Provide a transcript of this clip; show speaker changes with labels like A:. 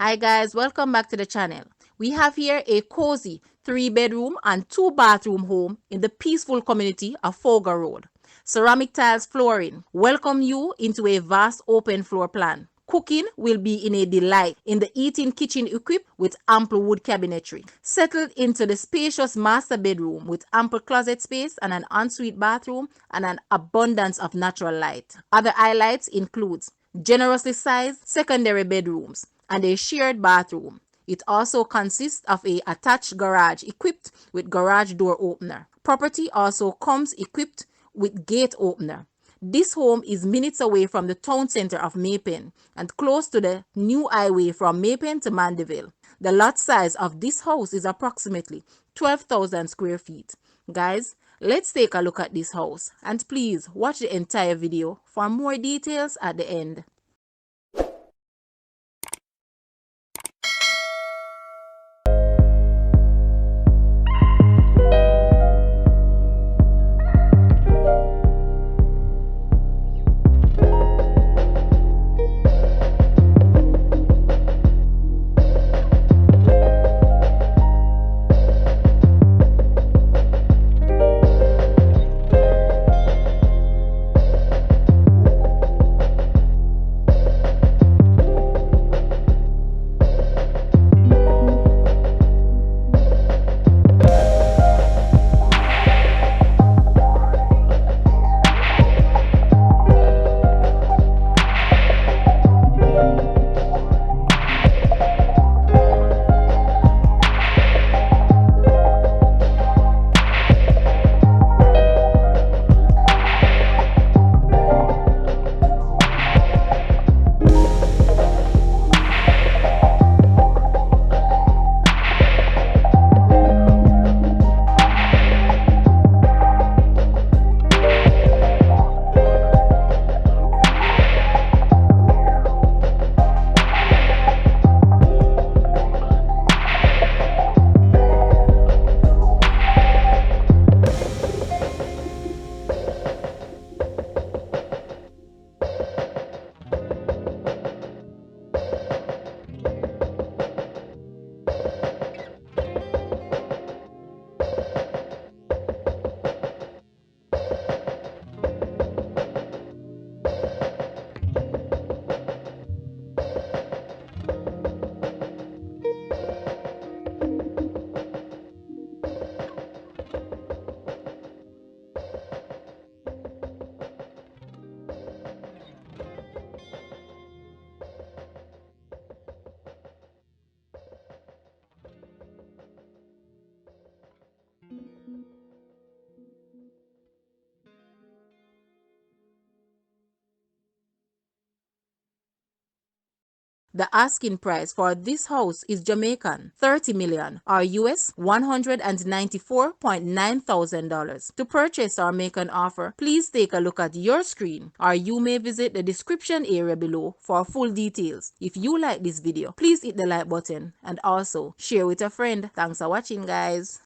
A: Hi guys, welcome back to the channel. We have here a cozy 3-bedroom and 2-bathroom home in the peaceful community of Foga Road. Ceramic tiles flooring welcome you into a vast open floor plan. Cooking will be in a delight in the eating kitchen equipped with ample wood cabinetry. Settled into the spacious master bedroom with ample closet space and an ensuite bathroom and an abundance of natural light. Other highlights include generously sized secondary bedrooms and a shared bathroom. It also consists of a attached garage equipped with garage door opener. Property also comes equipped with gate opener. This home is minutes away from the town center of MCLEAN and close to the new highway from MCLEAN to Mandeville. The lot size of this house is approximately 12,000 square feet. Guys, let's take a look at this house and please watch the entire video for more details at the end. The asking price for this house is Jamaican 30 million or US $194,900. To purchase or make an offer, please take a look at your screen or you may visit the description area below for full details. If you like this video, please hit the like button and also share with a friend. Thanks for watching, guys.